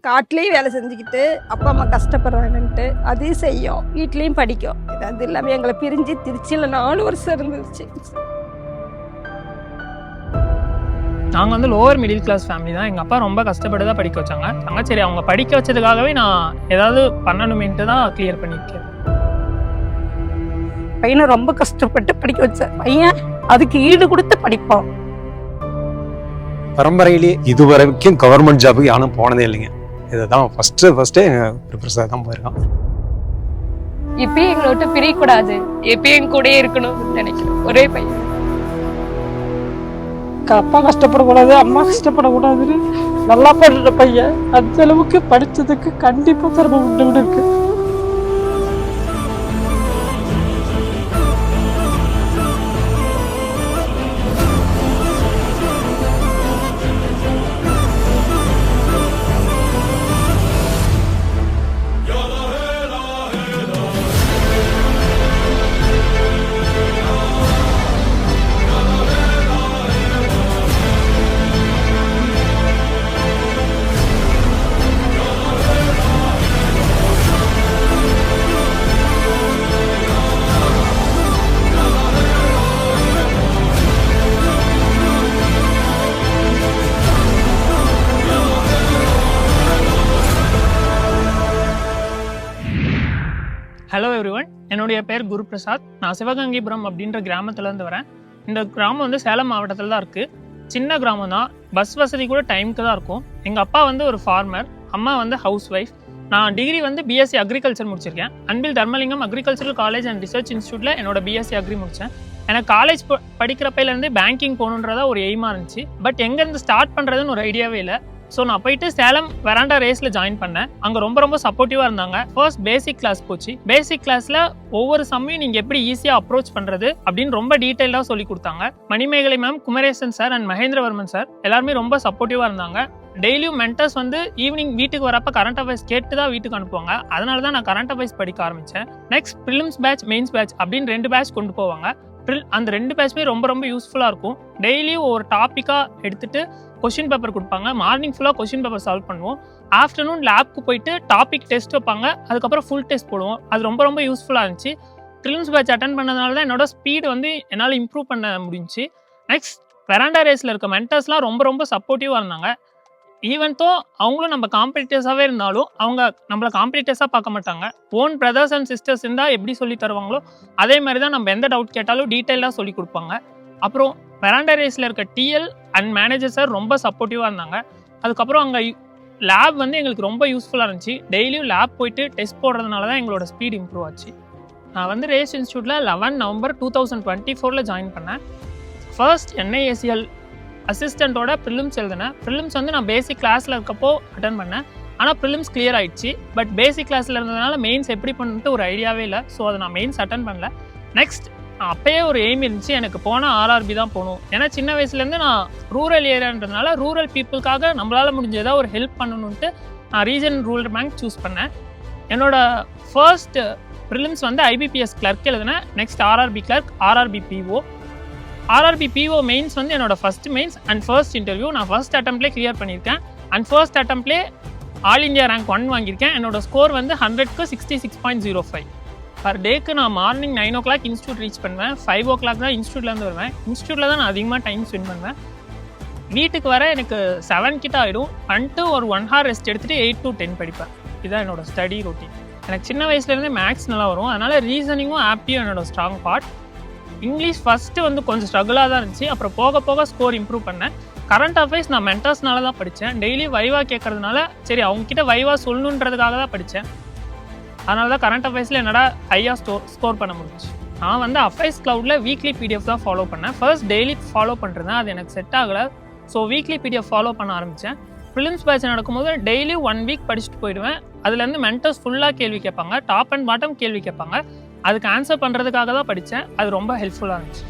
காட்டிலையும் வேலை செஞ்சுக்கிட்டு அப்பா அம்மா கஷ்டப்படுறாங்கன்ட்டு அதையும் செய்யும், வீட்லேயும் படிக்கும். அது இல்லாமல் எங்களை பிரிஞ்சு திருச்சியில் 4 வருஷம் இருந்துச்சு. நாங்கள் வந்து லோவர் மிடில் கிளாஸ் ஃபேமிலி தான். எங்கள் அப்பா ரொம்ப கஷ்டப்பட்டு தான் படிக்க வச்சாங்க. சரி அவங்க படிக்க வச்சதுக்காகவே நான் ஏதாவது பண்ணணுமேன்ட்டு தான் கிளியர் பண்ணியிருக்கேன். பையனை ரொம்ப கஷ்டப்பட்டு படிக்க வச்சேன். பையன் அதுக்கு ஈடு கொடுத்து படிப்போம். பரம்பரையிலேயே இதுவரைக்கும் கவர்மெண்ட் ஜாபுக்கு யாரும் போனதே இல்லைங்க. இதுதான் ஃபர்ஸ்டே பிரசாத் தான் போயிருக்கான். இப்பயும் எங்களை விட்டு பிரியக்கூடாது, எப்பயும் எங்க கூட இருக்கணும்னு நினைக்கிறேன். ஒரே பையன். அப்பா கஷ்டப்படக்கூடாது, அம்மா கஷ்டப்படக்கூடாதுன்னு நல்லா படுற பையன். அந்த அளவுக்கு படிச்சதுக்கு கண்டிப்பா திறமை உண்டு இருக்கு. ஹலோ எவ்ரிவன், என்னுடைய பேர் குரு பிரசாத். நான் சிவகங்கைபுரம் அப்படின்ற கிராமத்துலேருந்து வரேன். இந்த கிராமம் வந்து சேலம் மாவட்டத்தில் தான் இருக்குது. சின்ன கிராமம் தான், பஸ் வசதி கூட டைமுக்கு தான் இருக்கும். எங்கள் அப்பா வந்து ஒரு ஃபார்மர், அம்மா வந்து ஹவுஸ் ஒய்ஃப். நான் டிகிரி வந்து பிஎஸ்சி அக்ரிகல்ச்சர் முடிச்சிருக்கேன். Anbil Dharmalingam agricultural college and research இன்ஸ்டியூட்டில் என்னோட பிஎஸ்சி அக்ரி முடித்தேன். எனக்கு காலேஜ் படிக்கிறப்பையிலேருந்து பேங்கிங் போகணுன்றதா ஒரு எய்மாக இருந்துச்சு. பட் எங்கேருந்து ஸ்டார்ட் பண்ணுறதுன்னு ஒரு ஐடியாவே இல்லை. ஸோ நான் போயிட்டு சேலம் வெராண்டா ரேஸில் ஜாயின் பண்ணேன். அங்கே ரொம்ப சப்போர்ட்டிவாக இருந்தாங்க. ஃபர்ஸ்ட் பேசிக் கிளாஸ் போச்சு. பேசிக் கிளாஸில் ஒவ்வொரு சமயம் நீங்கள் எப்படி ஈஸியாக அப்ரோச் பண்ணுறது அப்படின்னு ரொம்ப டீட்டெயிலாக சொல்லி கொடுத்தாங்க. Manimekalai ma'am, Kumaresan sir and Mahendravarman sir எல்லாருமே ரொம்ப சப்போர்ட்டிவாக இருந்தாங்க. டெய்லியும் மென்டர்ஸ் வந்து ஈவினிங் வீட்டுக்கு வரப்போ கரண்ட் அஃபேர்ஸ் கேட்டு தான் வீட்டுக்கு அனுப்புவாங்க. அதனால தான் நான் கரண்ட் அஃபேர்ஸ் படிக்க ஆரம்பித்தேன். Next prelims batch, mains batch அப்படின்னு 2 பேட்ச் கொண்டு போவாங்க. அந்த 2 பேட்ச்மே ரொம்ப யூஸ்ஃபுல்லாக இருக்கும். டெய்லியும் ஒரு டாப்பிக்காக எடுத்துகிட்டு கொஷின் பேப்பர் கொடுப்பாங்க. மார்னிங் ஃபுல்லாக கொஷின் பேப்பர் சால்வ் பண்ணுவோம். ஆஃப்டர்நூன் லேப்க்கு போயிட்டு டாபிக் டெஸ்ட் வைப்பாங்க. அதுக்கப்புறம் ஃபுல் டெஸ்ட் போடுவோம். அது ரொம்ப யூஸ்ஃபுல்லாக இருந்துச்சு. ப்ரிலிம்ஸ் பேட்ச் அட்டன் பண்ணதுனால தான் என்னோட ஸ்பீடு வந்து என்னால் இம்ப்ரூவ் பண்ண முடிஞ்சிச்சு. நெக்ஸ்ட் வெராண்டா ரேஸில் இருக்க மென்டர்ஸ்லாம் ரொம்ப சப்போர்ட்டிவாக இருந்தாங்க. ஈவன் தோ அவங்களும் நம்ம காம்படிட்டர்ஸாகவே இருந்தாலும் அவங்க நம்மளை காம்படிட்டர்ஸாக பார்க்க மாட்டாங்க. ஓன் பிரதர்ஸ் அண்ட் சிஸ்டர்ஸ் இருந்தால் எப்படி சொல்லி தருவாங்களோ அதே மாதிரி தான் நம்ம எந்த டவுட் கேட்டாலும் டீட்டெயிலாக சொல்லி கொடுப்பாங்க. அப்புறம் வெராண்டா ரேஸில் இருக்க டிஎல் அண்ட் மேனேஜர் சார் ரொம்ப சப்போர்ட்டிவாக இருந்தாங்க. அதுக்கப்புறம் அங்கே லேப் வந்து எங்களுக்கு ரொம்ப யூஸ்ஃபுல்லாக இருந்துச்சு. டெய்லியும் லேப் போயிட்டு டெஸ்ட் போடுறதுனால தான் எங்களோட ஸ்பீட் இம்ப்ரூவ் ஆச்சு. நான் வந்து ரேஸ் இன்ஸ்டியூட்டில் 11 நவம்பர் 2024 ஜாயின் பண்ணேன். ஃபர்ஸ்ட் NIACL அசிஸ்டண்ட்டோட ப்ரிலிம்ஸ் எழுதினேன். ப்ரிலிம்ஸ் வந்து நான் பேசிக் கிளாஸில் இருக்கப்போ அட்டன் பண்ணேன். ஆனால் ப்ரிலிம்ஸ் கிளியர் ஆகிடுச்சு. பட் பேசிக் கிளாஸில் இருந்ததுனால மெயின்ஸ் எப்படி பண்ணிட்டு ஒரு ஐடியாவே இல்லை. ஸோ அதை நான் மெயின்ஸ் அட்டன் பண்ணல. நெக்ஸ்ட் அப்போயே ஒரு எய்ம் இருந்துச்சு, எனக்கு போனால் RRB தான் போகணும். ஏன்னா சின்ன வயசுலேருந்து நான் ரூரல் ஏரியான்றதுனால ரூரல் பீப்புளுக்காக நம்மளால் முடிஞ்சதாக ஒரு ஹெல்ப் பண்ணணுன்ட்டு நான் ரீஜன் ரூரல் பேங்க் சூஸ் பண்ணேன். என்னோட ஃபர்ஸ்ட் ப்ரிலிம்ஸ் வந்து IBPS கிளர்க் எழுதினேன். Next RRB clerk, RRB PO. RRB PO mains வந்து என்னோட first mains and first interview. நான் ஃபர்ஸ்ட் அட்டம்ப்ட்லேயே கிளியர் பண்ணியிருக்கேன். அண்ட் ஃபர்ஸ்ட் அட்டம்ப்ட்லேயே ஆல் இந்தியா ரேங்க் 1 வாங்கியிருக்கேன். என்னோட ஸ்கோர் வந்து 100க்கு 66.05. பர் டேக்கு நான் மார்னிங் 9 o'clock இன்ஸ்டியூட் ரீச் பண்ணுவேன். 5 o'clock தான் இன்ஸ்டியூட்லேருந்து வருவேன். இன்ஸ்டியூட்டில் தான் நான் அதிகமாக டைம் ஸ்பெண்ட் பண்ணுவேன். வீட்டுக்கு வர எனக்கு 7 கிட்ட ஆகிடும். வந்துட்டு ஒரு 1 hour ரெஸ்ட் எடுத்துகிட்டு 8 to 10 படிப்பேன். இதுதான் என்னோடய ஸ்டடி ரொட்டீன். எனக்கு சின்ன வயசுலேருந்தே மேக்ஸ் நல்லா வரும். அதனால் ரீசனிங்கும் ஆப்டியும் என்னோடய ஸ்ட்ராங் பார்ட். இங்கிலீஷ் ஃபஸ்ட்டு வந்து கொஞ்சம் ஸ்ட்ரகிளாக தான் இருந்துச்சு. அப்புறம் போக ஸ்கோர் இம்ப்ரூவ் பண்ணேன். கரண்ட் அஃபேர்ஸ் நான் மென்டர்ஸ்னால தான் படித்தேன். டெய்லி வைவா கேட்கறதுனால சரி அவங்கக்கிட்ட வைவா சொல்லணுன்றதுக்காக தான் படித்தேன். அதனால தான் கரண்ட் அஃபேர்ஸில் என்னடா ஹையாக ஸ்கோர் பண்ண முடிஞ்சிச்சு. நான் வந்து அஃபேர்ஸ் க்ளவுடில் வீக்லி PDF தான் ஃபாலோ பண்ணேன். ஃபர்ஸ்ட் டெய்லி ஃபாலோ பண்ணுறேன், அது எனக்கு செட் ஆகலை. ஸோ வீக்லி PDF ஃபாலோ பண்ண ஆரம்பித்தேன். ப்ரிலிம்ஸ் பேட்ச் நடக்கும்போது டெய்லி 1 week படிச்சுட்டு போயிடுவேன். அதுலேருந்து மென்டர்ஸ் ஃபுல்லாக கேள்வி கேட்பாங்க, டாப் அண்ட் பாட்டம் கேள்வி கேட்பாங்க. அதுக்கு ஆன்சர் பண்ணுறதுக்காக தான் படித்தேன். அது ரொம்ப ஹெல்ப்ஃபுல்லாக இருந்துச்சு.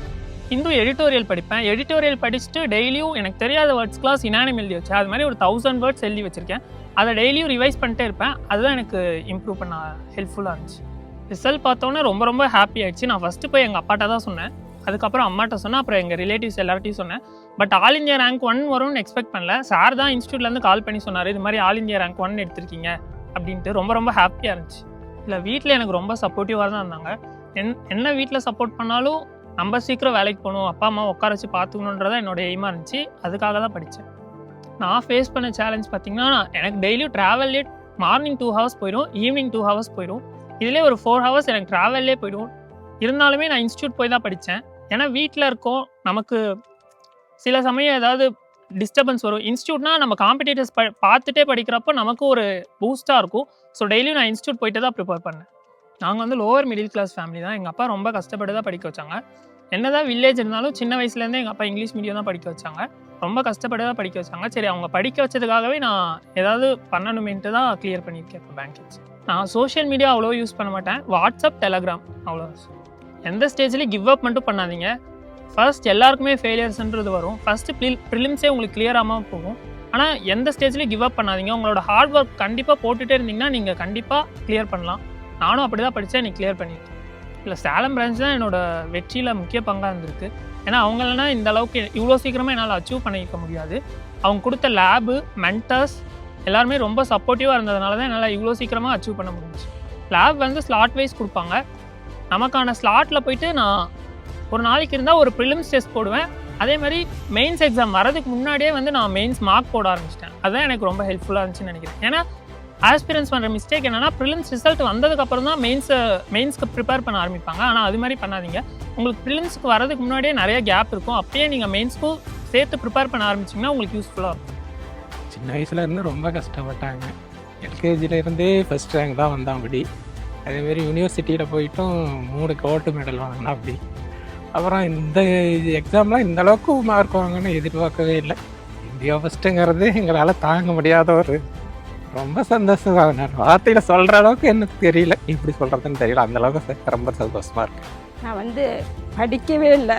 ஹிந்து எடிட்டோரியல் படிப்பேன். எடிட்டோரியல் படிச்சுட்டு டெய்லியும் எனக்கு தெரியாத வேர்ட்ஸ்க்குலாம் சினானிம் எழுதி வச்சேன். அது மாதிரி ஒரு 1000 words எழுதி வச்சுருக்கேன். அதை டெய்லியும் ரிவைஸ் பண்ணிட்டே இருப்பேன். அதுதான் எனக்கு இம்ப்ரூவ் பண்ண ஹெல்ப்ஃபுல்லாக இருந்துச்சு. ரிசல்ட் பார்த்தோன்னே ரொம்ப ஹாப்பி ஆகிடுச்சு. நான் ஃபஸ்ட்டு போய் எங்கள் அப்பாட்ட தான் சொன்னேன். அதுக்கப்புறம் அம்மாட்ட சொன்னேன், அப்புறம் எங்கள் ரிலேட்டிவ்ஸ் எல்லார்ட்டையும் சொன்னேன். பட் ஆல் இந்தியா ரேங்க் 1 வரும்னு எக்ஸ்பெக்ட் பண்ணல. சார் தான் இன்ஸ்டியூட்லேருந்து கால் பண்ணி சொன்னார், இது மாதிரி ஆல் இந்தியா ரேங்க் 1 எடுத்திருக்கீங்க அப்படின்ட்டு. ரொம்ப ரொம்ப ஹாப்பியாக இருந்துச்சு. இல்லை, வீட்டில் எனக்கு ரொம்ப சப்போர்ட்டிவாக தான் இருந்தாங்க. என்ன வீட்டில் சப்போர்ட் பண்ணாலும் நம்ம சீக்கிரம் வேலைக்கு போகணும், அப்பா அம்மா உட்கார வச்சு பார்த்துக்கணுன்றதான் என்னோட எய்மாக இருந்துச்சு. அதுக்காக தான் படித்தேன். நான் ஃபேஸ் பண்ண சேலஞ்ச் பார்த்திங்கன்னா, எனக்கு டெய்லியும் ட்ராவல்லே மார்னிங் 2 ஹவர்ஸ் போயிடும், ஈவினிங் 2 ஹவர்ஸ் போயிடும். இதிலே ஒரு 4 ஹவர்ஸ் எனக்கு ட்ராவல்லே போயிடும். இருந்தாலுமே நான் இன்ஸ்டியூட் போய் தான் படித்தேன். ஏன்னா வீட்டில் இருக்கோம், நமக்கு சில சமயம் ஏதாவது டிஸ்டர்பன்ஸ் வரும். இன்ஸ்டியூட்னா நம்ம காம்படிட்டர்ஸ் பார்த்துட்டே படிக்கிறப்போ நமக்கு ஒரு பூஸ்ட்டாக இருக்கும். ஸோ டெய்லியும் நான் இன்ஸ்டியூட் போயிட்டு தான் ப்ரிப்பேர் பண்ணேன். நாங்கள் வந்து லோவர் மிடில் கிளாஸ் ஃபேமிலி தான். எங்கள் அப்பா ரொம்ப கஷ்டப்பட்டு தான் படிக்க வச்சாங்க. என்னதான் வில்லேஜ் இருந்தாலும் சின்ன வயசுலேருந்தே எங்கள் அப்பா இங்கிலீஷ் மீடியம் தான் படிக்க வச்சாங்க. ரொம்ப கஷ்டப்பட்டு தான் படிக்க வச்சாங்க. சரி, அவங்க படிக்க வச்சதுக்காகவே நான் ஏதாவது பண்ணணுமேன்ட்டு தான் கிளியர் பண்ணியிருக்கேன் இப்போ பேங்க் எக்ஸாம். நான் சோஷியல் மீடியா அவ்வளோ யூஸ் பண்ண மாட்டேன். வாட்ஸ்அப், டெலகிராம் அவ்வளோ. எந்த ஸ்டேஜ்லேயும் கிவ் அப் மட்டும் பண்ணாதீங்க. ஃபர்ஸ்ட் எல்லாருக்குமே ஃபெயிலியர்ஸ்ன்றது வரும். ஃபஸ்ட்டு ப்ரிலிம்ஸே உங்களுக்கு கிளியர் ஆகாமல் போகும். ஆனால் எந்த ஸ்டேஜ்லேயும் கிவ் அப் பண்ணாதீங்க. உங்களோட ஹார்ட் ஒர்க் கண்டிப்பாக போட்டுகிட்டே இருந்தீங்கன்னா நீங்கள் கண்டிப்பாக கிளியர் பண்ணலாம். நானும் அப்படி தான் படித்தேன், எனக்கு கிளியர் பண்ணியிருக்கேன். இல்லை, சேலம் பிரான்ச் தான் என்னோட வெற்றியில் முக்கிய பங்காக இருந்திருக்கு. ஏன்னா அவங்களனா இந்த அளவுக்கு இவ்வளோ சீக்கிரமாக என்னால் அச்சீவ் பண்ணிக்க முடியாது. அவங்க கொடுத்த லேபு, மென்டர்ஸ் எல்லாருமே ரொம்ப சப்போர்ட்டிவாக இருந்ததுனால தான் என்னால் இவ்வளோ சீக்கிரமாக அச்சீவ் பண்ண முடிஞ்சிச்சு. லேப் வந்து ஸ்லாட் வைஸ் கொடுப்பாங்க. நமக்கான ஸ்லாட்டில் போயிட்டு நான் ஒரு நாளைக்கு இருந்தால் ஒரு ப்ரிலிம்ஸ் டெஸ்ட் போடுவேன். அதே மாதிரி மெயின்ஸ் எக்ஸாம் வரதுக்கு முன்னாடியே வந்து நான் மெயின்ஸ் மார்க் போட ஆரம்பிச்சிட்டேன். அதுதான் எனக்கு ரொம்ப ஹெல்ப்ஃபுல்லாக இருந்துச்சுன்னு நினைக்கிறேன். ஏன்னா ஆஸ்பிரன்ஸ் பண்ணுற மிஸ்டேக் என்னன்னா, ப்ரிலிம்ஸ் ரிசல்ட் வந்ததுக்கப்புறம் தான் மெயின்ஸ்க்கு ப்ரிப்பேர் பண்ண ஆரம்பிப்பாங்க. ஆனால் அது மாதிரி பண்ணாதீங்க. உங்களுக்கு ப்ரிலிம்ஸ்க்கு வரதுக்கு முன்னாடியே நிறைய கேப் இருக்கும். அப்பயே நீங்கள் மெயின்ஸ்க்கும் சேர்த்து ப்ரிப்பேர் பண்ண ஆரம்பிச்சிங்கன்னா உங்களுக்கு யூஸ்ஃபுல்லாக இருக்கும். சின்ன வயசுலேருந்து ரொம்ப கஷ்டப்பட்டாங்க. எல்கேஜிலேருந்தே ஃபஸ்ட் ரேங்க் தான் வந்தான். அப்படி அதேமாரி யூனிவர்சிட்டியில் போயிட்டும் 3 கோல்டு மெடல் வாங்கினா. அப்படி அப்புறம் இந்த எக்ஸாம்லாம் இந்த அளவுக்கு மார்க் வாங்கன்னு எதிர்பார்க்கவே இல்லை. இந்தியா ஃபஸ்ட்டுங்கிறது எங்களால் தாங்க முடியாத ஒரு ரொம்ப சந்தோஷம். நான் வார்த்தையில் சொல்கிற அளவுக்கு எனக்கு தெரியல, எப்படி சொல்கிறதுன்னு தெரியல. அந்தளவுக்கு ரொம்ப சந்தோஷமாக இருக்குது. நான் வந்து படிக்கவே இல்லை,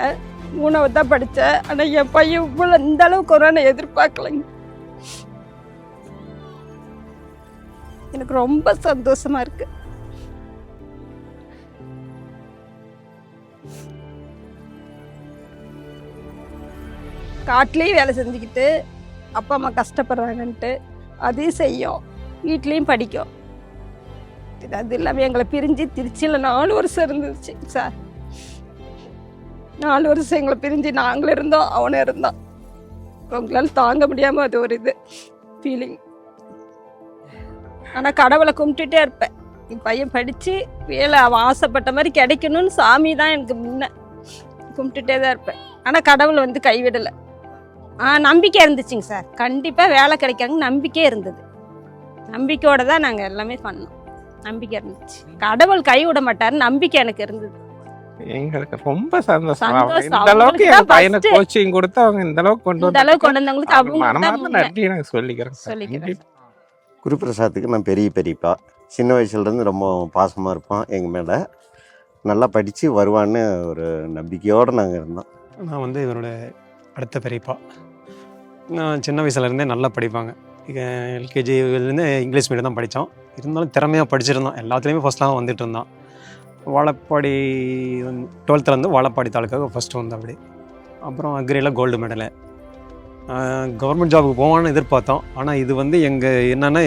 3வது தான் படித்தேன். ஆனால் என் பையன் இவ்வளோ இந்த அளவுக்கு ஒரு நான் எதிர்பார்க்கலைங்க. எனக்கு ரொம்ப சந்தோஷமா இருக்கு. காட்டிலையும் வேலை செஞ்சுக்கிட்டு அப்பா அம்மா கஷ்டப்படுறாங்கன்ட்டு அதையும் செய்யும், வீட்லேயும் படிக்கும். அது இல்லாமல் எங்களை பிரிஞ்சு திருச்சியில் 4 வருஷம் இருந்துச்சு சார். 4 வருஷம் எங்களை பிரிஞ்சு நாங்களும் இருந்தோம், அவனும் இருந்தான். உங்களால் தாங்க முடியாமல் அது ஒரு இது ஃபீலிங். ஆனால் கடவுளை கும்பிட்டுட்டே இருப்பேன். என் பையன் படித்து வேலை அவன் ஆசைப்பட்ட மாதிரி கிடைக்கணும்னு சாமி தான் எனக்கு முன்ன கும்பிட்டுட்டே தான் இருப்பேன். ஆனால் கடவுள் வந்து கைவிடலை. நம்பிக்கை இருந்துச்சுங்க சார். கண்டிப்பாக வேலை கிடைக்காங்க நம்பிக்கை இருந்தது. நம்பிக்கையோடு தான் நாங்கள் எல்லாமே பண்ணோம். நம்பிக்கை இருந்துச்சு, கடவுள் கைவிட மாட்டார், நம்பிக்கை எனக்கு இருந்தது. எங்களுக்கு ரொம்ப சந்தோஷம். இந்த அளவுக்கு என் பையனுக்கு கோச்சிங் கொடுத்து அவங்க இந்த அளவுக்கு கொண்டு வந்தவங்களுக்கு அவங்க நன்றி நான் சொல்லிக்கிறேன். குருபிரசாத்துக்கு நான் பெரியப்பா. சின்ன வயசுலேருந்து ரொம்ப பாசமாக இருப்பான் எங்கள் மேலே. நல்லா படித்து வருவான்னு ஒரு நம்பிக்கையோடு நாங்கள் இருந்தோம். நான் வந்து இவரோட அடுத்த பெரியப்பா. நான் சின்ன வயசுலேருந்தே நல்லா படிப்பாங்க. எல்கேஜிலேருந்து இங்கிலீஷ் மீடியம் தான் படித்தோம். இருந்தாலும் திறமையாக படிச்சிருந்தோம். எல்லாத்துலேயுமே ஃபஸ்ட்லாம் வந்துட்டு இருந்தான். வாழப்பாடி 12th வாழப்பாடி தாலுக்காக ஃபஸ்ட்டு வந்து அப்படி. அப்புறம் அக்ரியில் கோல்டு மெடலு. கவர்மெண்ட் ஜாபுக்கு போவான்னு எதிர்பார்த்தோம். ஆனால் இது வந்து எங்கள் என்னென்னா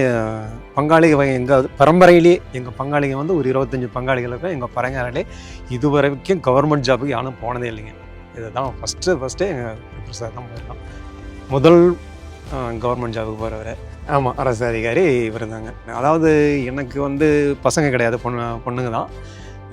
பங்காளிக எங்கள் பரம்பரையிலே எங்கள் பங்காளிங்க வந்து ஒரு 25 பங்காளிகளுக்கும் எங்கள் பரங்காலே இது வரைக்கும் கவர்மெண்ட் ஜாபுக்கு யாரும் போனதே இல்லைங்க. இதுதான் ஃபஸ்ட்டு எங்கள் பிரசாத் தான் போயிருந்தோம். முதல் கவர்மெண்ட் ஜாபுக்கு போகிறவர். ஆமாம், அரசு அதிகாரி இவர் இருந்தாங்க. அதாவது எனக்கு வந்து பசங்க கிடையாது, பொண்ணுங்க தான்.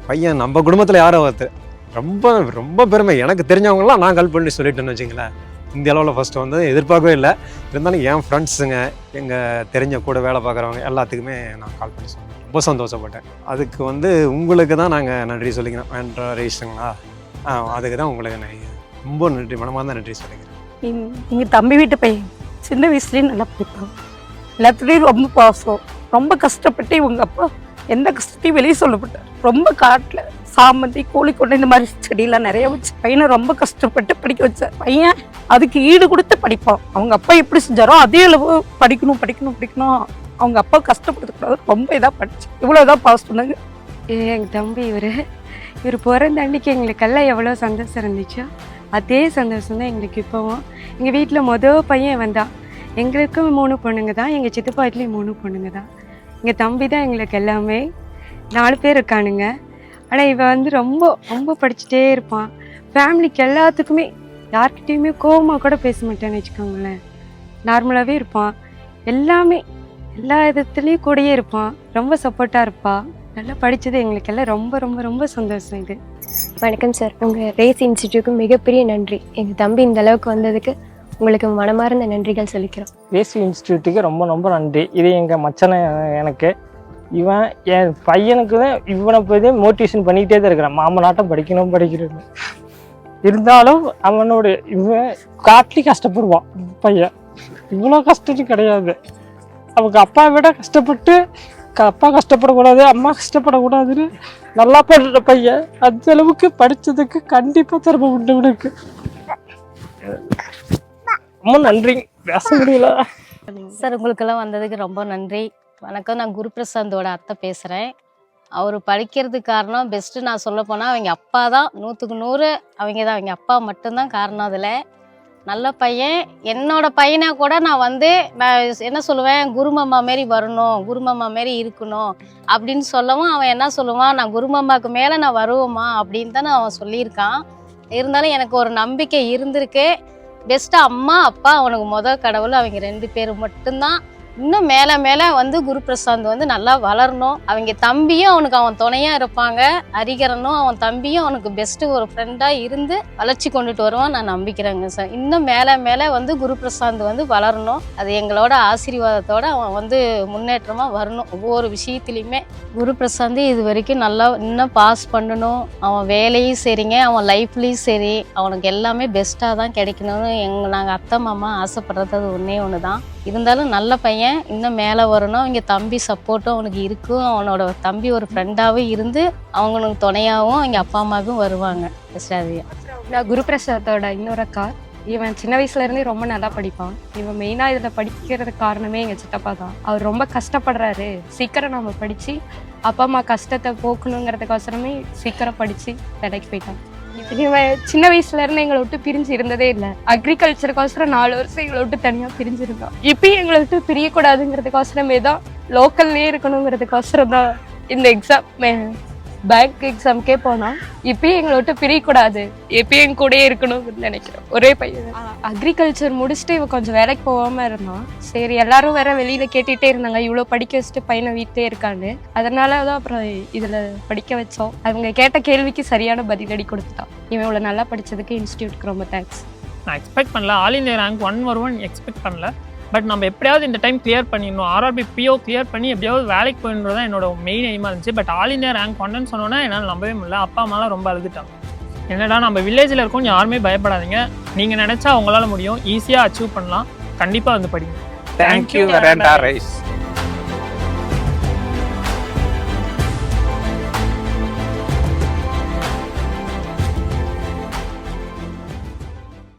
பையன் நம்ம குடும்பத்தில் யாரோ ஒருத்தர் ரொம்ப ரொம்ப பெருமை. எனக்கு தெரிஞ்சவங்களாம் நான் கால் பண்ணி சொல்லிட்டேன்னு வச்சிங்களேன். இந்த அளவில் ஃபஸ்ட்டு வந்து எதிர்பார்க்கவே இல்லை. இருந்தாலும் என் ஃப்ரெண்ட்ஸுங்க, எங்கள் தெரிஞ்ச கூட வேலை பார்க்குறவங்க எல்லாத்துக்குமே நான் கால் பண்ணி சொன்னேன். ரொம்ப சந்தோஷப்பட்டேன். அதுக்கு வந்து உங்களுக்கு தான் நாங்கள் நன்றி சொல்லிக்கிறோம். ரேஷனுங்களா? அதுக்கு தான் உங்களுக்கு நான் ரொம்ப நன்றி, மனமார்ந்த நன்றி சொல்லிக்கிறேன். எங்கள் தம்பி வீட்டு பையன் சின்ன வயசுலேயும் நல்லா படிப்பாங்க. எல்லாத்துலேயும் ரொம்ப பாசம். ரொம்ப கஷ்டப்பட்டு இவங்க அப்பா எந்த கஷ்டத்தையும் வெளியே சொல்லப்பட்டார். ரொம்ப காட்டில் சாமந்தி, கோழிக்கொண்டை இந்த மாதிரி செடியெல்லாம் நிறைய வச்சு பையனை ரொம்ப கஷ்டப்பட்டு படிக்க வச்சார். பையன் அதுக்கு ஈடு கொடுத்து படிப்பான். அவங்க அப்பா எப்படி செஞ்சாரோ அதே அளவு படிக்கணும். அவங்க அப்பா கஷ்டப்படுத்தக்கூடாது, ரொம்ப இதாக படிச்சு இவ்வளோதான் பாஸ் பண்ணாங்க. எங்கள் தம்பி இவர் இவர் பிறந்த அன்னைக்கு எங்களுக்கெல்லாம் எவ்வளோ சந்தோஷம் இருந்துச்சோ அதே சந்தோஷம் தான் எங்களுக்கு இப்போவும். எங்கள் வீட்டில் மொதல் பையன் வந்தான். எங்களுக்கும் 3 பொண்ணுங்க தான், எங்கள் சித்தப்பா வீட்லேயும் 3 பொண்ணுங்க தான். எங்கள் தம்பி தான் எங்களுக்கு எல்லாமே. 4 பேர் இருக்கானுங்க. ஆனால் இவன் வந்து ரொம்ப ரொம்ப படிச்சுட்டே இருப்பான். ஃபேமிலிக்கு எல்லாத்துக்குமே யார்கிட்டையுமே கோவமாக கூட பேச மாட்டேன்னு வச்சுக்கோங்களேன். நார்மலாகவே இருப்பான். எல்லாமே எல்லா விதத்துலேயும் கூடயே இருப்பான். ரொம்ப சப்போர்ட்டாக இருப்பான். நல்லா படித்தது எங்களுக்கெல்லாம் ரொம்ப ரொம்ப ரொம்ப சந்தோஷம். இது வணக்கம் சார். உங்கள் ரேஸ் இன்ஸ்டிடியூட்க்கு மிகப்பெரிய நன்றி. எங்கள் தம்பி இந்த அளவுக்கு வந்ததுக்கு உங்களுக்கு மனமார்ந்த நன்றிகள் சொல்லிக்கிறோம். ரேஸ் இன்ஸ்டிடியூட்டுக்கு ரொம்ப ரொம்ப நன்றி. இது எங்கள் மச்சனை எனக்கு. இவன் என் பையனுக்கு தான் இவனை போய் மோட்டிவேஷன் பண்ணிக்கிட்டே தான் இருக்கிறான். மாமனாட்டம் படிக்கணும். இருந்தாலும் அவனோட இவன் காட்டிலி கஷ்டப்படுவான் பையன். இவ்வளோ கஷ்டம் கிடையாது. அவங்க அப்பா விட கஷ்டப்பட்டு அப்பா கஷ்டப்படக்கூடாது, அம்மா கஷ்டப்படக்கூடாதுன்னு நல்லா படுற பையன். அந்த அளவுக்கு படித்ததுக்கு கண்டிப்பாக திறமை உண்டு இவனுக்கு. ரொம்ப நன்றி. பேச முடியல சார். உங்களுக்கெல்லாம் வந்ததுக்கு ரொம்ப நன்றி. வணக்கம். நான் குருபிரசாந்தோட அத்தை பேசுகிறேன். அவர் படிக்கிறதுக்கு காரணம் பெஸ்ட்டு நான் சொல்ல போனால் அவங்க அப்பா தான். 100க்கு 100 அவங்க தான். அவங்க அப்பா மட்டும்தான் காரணம். அதில் நல்ல பையன். என்னோட பையனை கூட நான் என்ன சொல்லுவேன், குருமாமா மாரி வரணும், குருமாமா மாரி இருக்கணும் அப்படின்னு சொல்லவும் அவன் என்ன சொல்லுவான், நான் குருமாமாவுக்கு மேலே நான் வருவேம்மா அப்படின்னு தானே அவன் சொல்லியிருக்கான். இருந்தாலும் எனக்கு ஒரு நம்பிக்கை இருந்திருக்கு. பெஸ்ட்டாக அம்மா அப்பா அவனுக்கு கடவுள் அவங்க 2 பேர் மட்டும்தான். இன்னும் மேலே மேலே குருபிரசாந்த் நல்லா வளரணும். அவங்க தம்பியும் அவனுக்கு அவன் துணையாக இருப்பாங்க. ஹரிகரனும் அவன் தம்பியும் அவனுக்கு பெஸ்ட்டு ஒரு ஃப்ரெண்டாக இருந்து வளர்ச்சி கொண்டுட்டு வருவான் நான் நம்பிக்கிறேங்க சார். இன்னும் மேலே மேலே குருபிரசாந்த் வளரணும். அது எங்களோட ஆசீர்வாதத்தோடு அவன் முன்னேற்றமாக வரணும் ஒவ்வொரு விஷயத்துலையுமே. குருபிரசாந்த் இது வரைக்கும் நல்லா இன்னும் பாஸ் பண்ணணும். அவன் வேலையும் சரிங்க, அவன் லைஃப்லேயும் சரி, அவனுக்கு எல்லாமே பெஸ்ட்டாக தான் கிடைக்கணும்னு நாங்கள் அத்தை மாமா ஆசைப்படுறது அது ஒன்று தான். இருந்தாலும் நல்ல பையன், இன்னும் மேலே வரணும். அவங்க தம்பி சப்போர்ட்டும் அவனுக்கு இருக்கும். அவனோட தம்பி ஒரு ஃப்ரெண்டாகவும் இருந்து அவங்களுக்கு துணையாகவும் அவங்க அப்பா அம்மாவும் வருவாங்க. நான் குருபிரசாத்தோட இன்னொரு அக்கா. இவன் சின்ன வயசுலேருந்தே ரொம்ப நல்லா படிப்பான். இவன் மெயினாக இதில் படிக்கிறதுக்கு காரணமே எங்கள் சித்தப்பா தான். அவர் ரொம்ப கஷ்டப்படுறாரு, சீக்கிரம் நம்ம படித்து அப்பா அம்மா கஷ்டத்தை போக்கணுங்கிறதுக்கோசரமே சீக்கிரம் படித்து வேலைக்கு போயிட்டான். இவன் சின்ன வயசுலேருந்து எங்களை விட்டு பிரிஞ்சு இருந்ததே இல்லை. அக்ரிகல்ச்சருக்கோசரம் 4 வருஷம் எங்களை விட்டு தனியாக பிரிஞ்சிருந்தான். இப்பயும் எங்களை விட்டு பிரியக்கூடாதுங்கிறதுக்கோசரமே தான், லோக்கல்லே இருக்கணுங்கிறதுக்கோசரம் தான் இந்த எக்ஸாம் பேங்க் எக்ஸாமுக்கே போனால் இப்பயும் எங்களை விட்டு பிரியக்கூடாது, எப்பயும் என் கூடயே இருக்கணும்னு நினைக்கிறேன். ஒரே பையன். அக்ரிகல்ச்சர் முடிச்சுட்டு இவன் கொஞ்சம் வேலைக்கு போகாமல் இருந்தான். சரி, எல்லாரும் வேற வெளியில் கேட்டுகிட்டே இருந்தாங்க இவ்வளோ படிக்க வச்சுட்டு பையனை வீட்டிலே இருக்கான்னு. அதனால தான் அப்புறம் இதில் படிக்க வச்சோம். அவங்க கேட்ட கேள்விக்கு சரியான பதிலடி கொடுத்துட்டான். இவன் இவ்வளோ நல்லா படித்ததுக்கு இன்ஸ்டியூட்டுக்கு ரொம்ப தேங்க்ஸ். நான் எக்ஸ்பெக்ட் பண்ணல ஆல் இந்தியா ரேங்க் 1 வருவான்னு எக்ஸ்பெக்ட் பண்ணல. பட் நம்ம எப்படியாவது இந்த டைம் கிளியர் பண்ணிடணும், ஆர்ஆர்பி பிஓ கிளியர் பண்ணி எப்படியாவது வேலைக்கு போயின்றது தான் என்னோட மெயின் எய்மாக இருந்துச்சு. பட் ஆல் இந்தியா ரேங்க் 1ன்னு சொன்னோன்னா என்னால் நம்பவே முடியல. அப்பா அம்மாலாம் ரொம்ப அழுதுட்டாங்க. என்னடா நம்ம வில்லேஜில் இருக்கோம், யாருமே பயப்படாதீங்க, நீங்கள் நினச்சா உங்களால் முடியும், ஈஸியாக அச்சீவ் பண்ணலாம். கண்டிப்பாக படிங்க. Thank you Veranda rice.